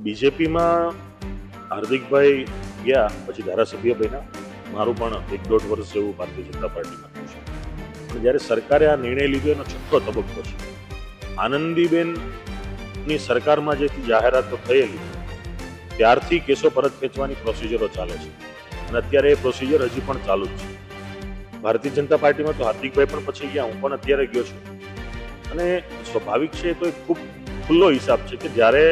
બીજેપીમાં હાર્દિકભાઈ ગયા પછી ધારાસભ્ય બન્યા. મારું પણ 1.5 વર્ષ જેવું ભારતીય જનતા પાર્ટીમાં થયું છે. પણ જ્યારે સરકારે આ નિર્ણય લીધો એનો છઠ્ઠો તબક્કો છે. આનંદીબેનની સરકારમાં જે જાહેરાતો થયેલી ત્યારથી કેસો પરત ખેંચવાની પ્રોસિજરો ચાલે છે અને અત્યારે એ પ્રોસિજર હજી પણ ચાલુ જ છે. ભારતીય જનતા પાર્ટીમાં તો હાર્દિકભાઈ પણ પછી ગયા, હું પણ અત્યારે ગયો છું. અને સ્વાભાવિક છે, તો એક ખૂબ ખુલ્લો હિસાબ છે કે જ્યારે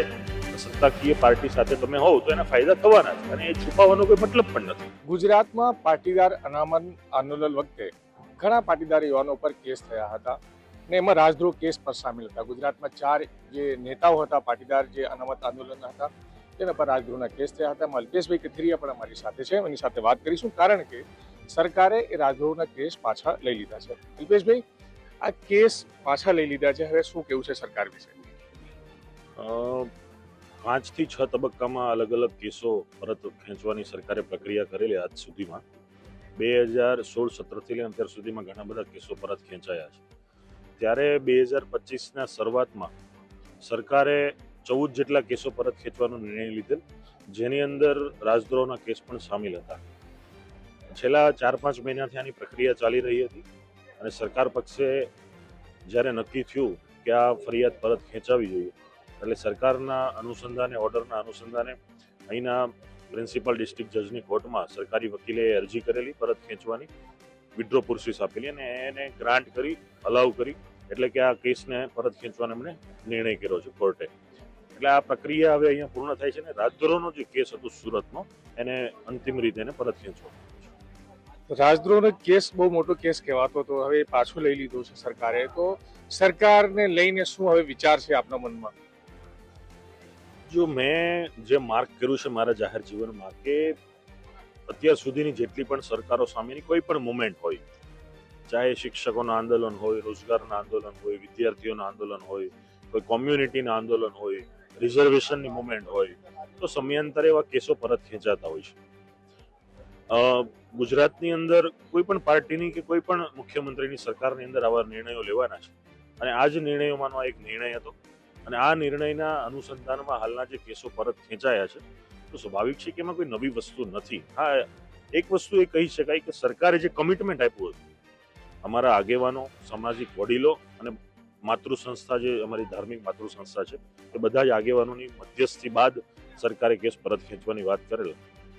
સત્તાકીય પાર્ટી સાથે તમે હોવ તો એના ફાયદા થવાના છે અને એ છુપાવવાનો કોઈ મતલબ પણ નથી. ગુજરાતમાં પાટીદાર અનામત આંદોલન વખતે ઘણા પાટીદાર યુવાનો પર કેસ થયા હતા ને એમાં રાજદ્રોહ કેસ પણ સામેલ હતા. ગુજરાતમાં 4 જે નેતાઓ હતા પાટીદાર જે અનામત આંદોલન હતા તેના પર રાજદ્રોહના કેસ થયા હતા. અલ્પેશભાઈ કથિરિયા પણ અમારી સાથે છે, એની સાથે વાત કરીશું, કારણ કે સરકારે એ રાજદ્રોહના કેસ પાછા લઈ લીધા છે. અલ્પેશભાઈ, આ કેસ પાછા લઈ લીધા છે, હવે શું કેવું છે સરકાર વિશે? 5 થી 6 તબક્કામાં અલગ અલગ કેસો પરત ખેંચવાની સરકારે પ્રક્રિયા કરેલી આજ સુધીમાં. 2016-17થી લઈને અત્યાર સુધીમાં ઘણા બધા કેસો પરત ખેંચાયા છે. ત્યારે 2025ના શરૂઆતમાં સરકારે 14 જેટલા કેસો પરત ખેંચવાનો નિર્ણય લીધેલ, જેની અંદર રાજદ્રોહના કેસ પણ સામેલ હતા. છેલ્લા 4-5 મહિનાથી આની પ્રક્રિયા ચાલી રહી હતી અને સરકાર પક્ષે જ્યારે નક્કી થયું કે આ ફરિયાદ પરત ખેંચાવી જોઈએ, એટલે સરકારના અનુસંધાને, ઓર્ડરના અનુસંધાને અહીંના પ્રિન્સિપલ ડિસ્ટ્રિક્ટ જજની કોર્ટમાં સરકારી વકીલે અરજી કરેલી પરત ખેંચવાની, વિડ્રો પ્રોસેસ આપેલી અને એને ગ્રાન્ટ કરી, અલાઉ કરી, એટલે કે આ કેસને પરત ખેંચવાનો એમણે નિર્ણય કર્યો છે કોર્ટે. એટલે આ પ્રક્રિયા હવે અહીંયા પૂર્ણ થાય છે અને રાજદ્રોહનો જે કેસ હતો સુરતનો એને અંતિમ રીતે એને પરત ખેંચવાનો. રાજદ્રોહનો કેસ બહુ મોટો કેસ કહેવાતો હતો, હવે પાછો લઈ લીધો છે સરકારે, તો સરકારને લઈને શું હવે વિચાર છે આપના મનમાં? જો મેં જે માર્ક કર્યું છે મારા જાહેર જીવનમાં કે અત્યાર સુધીની જેટલી પણ સરકારો સામેની કોઈ પણ મુવમેન્ટ હોય, ચાહે શિક્ષકોના આંદોલન હોય, રોજગારના આંદોલન હોય, વિદ્યાર્થીઓના આંદોલન હોય, કોઈ કોમ્યુનિટીના આંદોલન હોય, રિઝર્વેશનની મુવમેન્ટ હોય, તો સમયાંતરે એવા કેસો પરત ખેંચાતા હોય છે. ગુજરાતની અંદર કોઈ પણ પાર્ટીની કે કોઈ પણ મુખ્યમંત્રીની સરકારની અંદર આવા નિર્ણયો લેવાના છે અને આ જ નિર્ણયોમાંનો એક નિર્ણય હતો. અને આ નિર્ણયના અનુસંધાનમાં હાલના જે કેસો પરત ખેંચાયા છે, તો સ્વાભાવિક છે કે એમાં કોઈ નવી વસ્તુ નથી. હા, એક વસ્તુ એ કહી શકાય કે સરકારે જે કમિટમેન્ટ આપ્યું હતું, અમારા આગેવાનો, સામાજિક વડીલો અને માતૃ સંસ્થા, જે અમારી ધાર્મિક માતૃ સંસ્થા છે, એ બધા જ આગેવાનોની મધ્યસ્થી બાદ સરકારે કેસ પરત ખેંચવાની વાત કરેલ.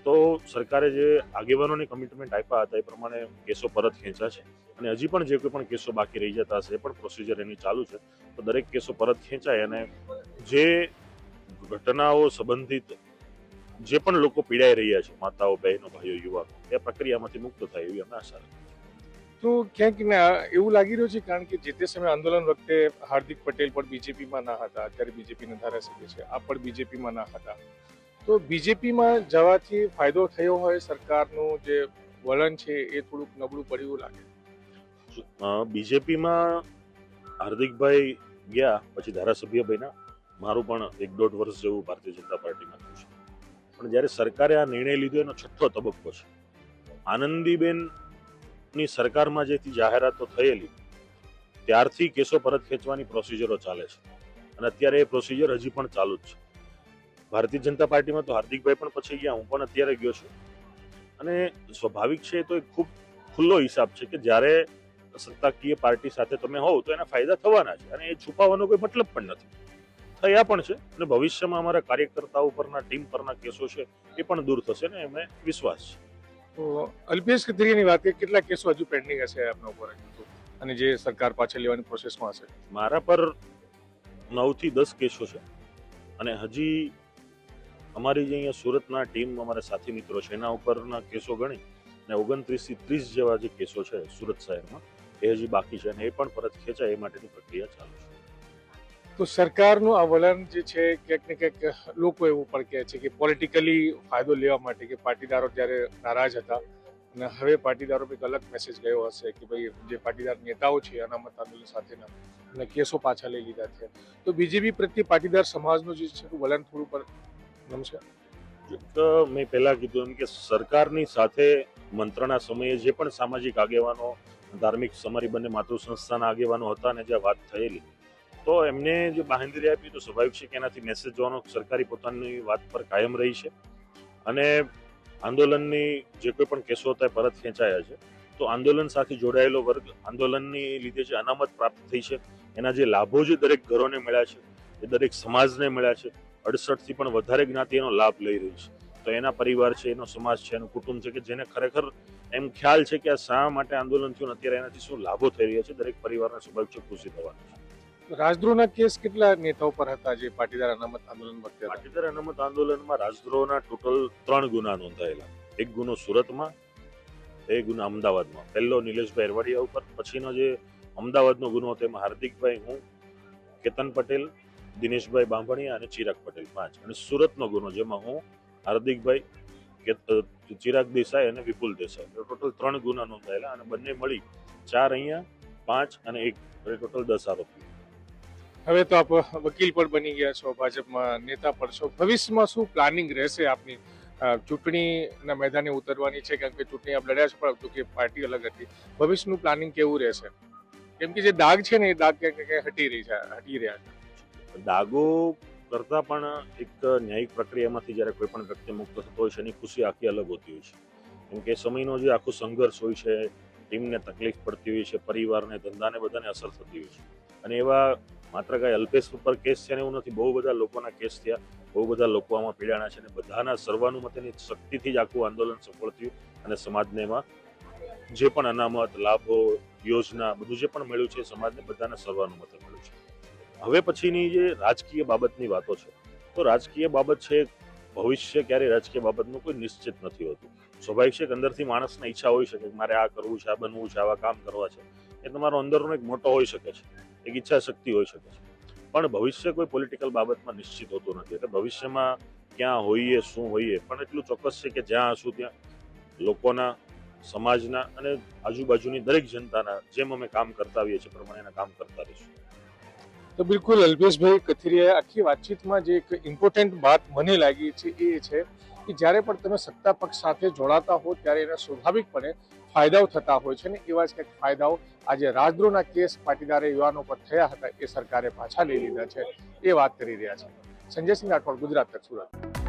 તો સરકારે જે આગેવાનોની કમિટમેન્ટ આપ્યા હતા એ પ્રમાણે કેસો પરત ખેંચ્યા છે અને હજી પણ જે કોઈ પણ કેસો બાકી રહી જતા હશે એ પણ પ્રોસિજર એની ચાલુ છે. તો દરેક કેસો પરત ખેંચાય અને જે ઘટનાઓ સંબંધિત જે પણ લોકો પીડાઈ રહ્યા છે, માતાઓ, બહેનો, ભાઈઓ, યુવાનો, એ પ્રક્રિયામાંથી મુક્ત થાય એવી અમે આશા રાખીએ. તો ક્યાંક એવું લાગી રહ્યું છે, કારણ કે જે તે સમયે આંદોલન વખતે હાર્દિક પટેલ પણ બીજેપીમાં ના હતા, અત્યારે બીજેપીના ધારાસભ્ય છે, આ પણ બીજેપીમાં ના હતા, તો બીજેપીમાં જવાથી ફાયદો થયો હોય, સરકારનું જે વલણ છે એ થોડુંક નબળું પડ્યું લાગે? બીજેપીમાં હાર્દિકભાઈ ગયા પછી ધારાસભ્ય બન્યા. મારું પણ 1.5 વર્ષ જેવું ભારતીય જનતા પાર્ટીમાં થયું છે. પણ જ્યારે સરકારે આ નિર્ણય લીધો એનો છઠ્ઠો તબક્કો છે. આનંદીબેનની સરકારમાં જે જાહેરાતો થયેલી ત્યારથી કેસો પરત ખેંચવાની પ્રોસિજરો ચાલે છે અને અત્યારે એ પ્રોસિજર હજી પણ ચાલુ જ છે. ભારતીય જનતા પાર્ટીમાં તો હાર્દિકભાઈ પણ પછી ગયા, હું પણ અત્યારે ગયો છું. અને સ્વાભાવિક છે, તો એક ખૂબ ખુલ્લો હિસાબ છે કે જ્યારે સત્તાકીય પાર્ટી સાથે તમે હોવ તો એના ફાયદા થવાના છે અને એ છુપાવવાનો કોઈ મતલબ પણ નથી. થયા પણ છે અને ભવિષ્યમાં અમારા કાર્યકર્તાઓ પરના, ટીમ પરના કેસો છે એ પણ દૂર થશે ને એમને વિશ્વાસ છે. તો અલ્પેશ કથિરિયાની વાત કરીએ, કેટલા કેસો હજુ પેન્ડિંગ હશે આપના ઉપર અને જે સરકાર પાછળ લેવાની પ્રોસેસમાં હશે? મારા પર 9 થી 10 કેસો છે અને હજી અમારી જે અહીંયા સુરતના ટીમ, અમારા સાથી મિત્રો છે, એના ઉપરના કેસો ગણી અને 29 થી 30 જેવા જે કેસો છે સુરત શહેરમાં, એ હજી બાકી છે અને એ પણ પરત ખેંચાય એ માટેની પ્રક્રિયા ચાલુ છે. તો સરકારનું આ વલણ જે છે ક્યાંક ને ક્યાંક લોકો એવું પણ કહે છે કે પોલિટિકલી ફાયદો લેવા માટે, કે પાટીદારો ત્યારે નારાજ હતા અને હવે પાટીદારો એક અલગ મેસેજ ગયો હશે કે ભાઈ જે પાટીદાર નેતાઓ છે અનામત આંદોલન સાથેના અને કેસો પાછા લઈ લીધા છે, તો બીજેપી પ્રત્યે પાટીદાર સમાજનું જે છે વલણ થોડું પર ગમશે? મેં પહેલા કીધું એમ કે સરકારની સાથે મંત્રણા સમયે જે પણ સામાજિક આગેવાનો, ધાર્મિક, અમારી બંને માતૃ સંસ્થાના આગેવાનો હતા અને જે વાત થયેલી, તો એમને જે બાંહેધરી આપી તો સ્વાભાવિક છે કે એનાથી મેસેજ જવાનો સરકારી પોતાની વાત પર કાયમ રહી છે અને આંદોલનની જે કોઈ પણ કેસો હતા એ પરત ખેંચાયા છે. તો આંદોલન સાથે જોડાયેલો વર્ગ, આંદોલનની લીધે જે અનામત પ્રાપ્ત થઈ છે એના જે લાભો જે દરેક ઘરોને મળ્યા છે એ દરેક સમાજને મળ્યા છે. 68થી પણ વધારે જ્ઞાતિ એનો લાભ લઈ રહી છે. તો એના પરિવાર છે, એનો સમાજ છે, એનું કુટુંબ છે કે જેને ખરેખર એમ ખ્યાલ છે કે આ શા માટે આંદોલન થયું, અત્યારે એનાથી શું લાભો થઈ રહ્યા છે, દરેક પરિવારને સ્વાભાવિક છે ખુશી થવાની છે. રાજદ્રોહના કેસ કેટલા નેતાઓ પર હતા જે પાટીદાર અનામત આંદોલન વખતે હતા? પાટીદાર અનામત આંદોલનમાં રાજદ્રોહના ટોટલ 3 ગુના નોંધાયેલા. એક ગુનો સુરતમાં, બે ગુના અમદાવાદમાં. પહેલો નિલેશભાઈ એરવાડિયા ઉપર, પછીનો જે અમદાવાદનો ગુનો હતો એમાં હાર્દિકભાઈ, હું, કેતન પટેલ, દિનેશભાઈ બાંભણિયા અને ચિરાગ પટેલ 5. અને સુરતનો ગુનો જેમાં હું, હાર્દિકભાઈ, ચિરાગ દેસાઈ અને વિપુલ દેસાઈ, ટોટલ 3 ગુના નોંધાયેલા અને બંને મળી 4 અહીંયા, 5 અને 1 ટોટલ 10 આરોપી. હવે તો આપ વકીલ પણ બની ગયા છો, ભાજપમાં નેતા પણ છો. ભવિષ્યમાં શું પ્લાનિંગ રહેશે આપની? ચૂંટણીના મેદાને ઉતરવાની છે, કારણ કે ચૂંટણી આપ લડ્યા છો પરંતુ કે પાર્ટી અલગ હતી. ભવિષ્યનું પ્લાનિંગ કેવું રહેશે? કેમ કે જે દાગ છે ને એ દાગ ક્યાંક ક્યાંક હટી રહ્યા છે. દાગો કરતા પણ એક ન્યાયિક પ્રક્રિયામાંથી જ્યારે કોઈ પણ વ્યક્તિ મુક્ત થતો હોય છે એની ખુશી આખી અલગ હોતી હોય છે. કેમ કે સમયનો જે આખો સંઘર્ષ હોય છે, ટીમને તકલીફ પડતી હોય છે, પરિવારને, ધંધાને, બધાને અસર થતી હોય છે. અને એવા માત્ર કાંઈ અલ્પેશ ઉપર કેસ છે ને એવું નથી, બહુ બધા લોકોના કેસ થયા, બહુ બધા લોકો આમાં પીડાણા છે અને બધાના સર્વાનુમતેની શક્તિથી જ આખું આંદોલન સફળ થયું અને સમાજને એમાં જે પણ અનામત, લાભો, યોજના બધું જે પણ મળ્યું છે સમાજને બધાને સર્વાનુમતે મળ્યું છે. હવે પછીની જે રાજકીય બાબતની વાતો છે, તો રાજકીય બાબત છે, ભવિષ્ય ક્યારે રાજકીય બાબતનું કોઈ નિશ્ચિત નથી હોતું. સ્વાભાવિક છે કે અંદરથી માણસને ઈચ્છા હોઈ શકે કે મારે આ કરવું છે, આ બનવું છે, આવા કામ કરવા છે. એ તમારો અંદરનો એક મોટો હોઈ શકે છે, એક ઈચ્છા શક્તિ હોઈ શકે છે. પણ ભવિષ્ય કોઈ પોલિટિકલ બાબતમાં નિશ્ચિત હોતું નથી. એટલે ભવિષ્યમાં ક્યાં હોઈએ, શું હોઈએ, પણ એટલું ચોક્કસ છે કે જ્યાં હશું ત્યાં લોકોના, સમાજના અને આજુબાજુની દરેક જનતાના જેમ અમે કામ કરતા આવીએ છીએ પ્રમાણે એના કામ કરતા રહીશું. તો બિલકુલ અલ્પેશભાઈ કથિરિયાએ આખી વાતચીતમાં જે એક ઇમ્પોર્ટન્ટ વાત મને લાગી છે એ છે કે જ્યારે પણ તમે સત્તા પક્ષ સાથે જોડાતા હો ત્યારે એના સ્વાભાવિકપણે ફાયદાઓ થતા હોય છે ને એવા જ કંઈક ફાયદાઓ આજે રાજદ્રોહના કેસ પાટીદાર યુવાનો પર થયા હતા એ સરકારે પાછા લઈ લીધા છે એ વાત કરી રહ્યા છે. સંજયસિંહ રાઠોડ, ગુજરાત તક, સુરત.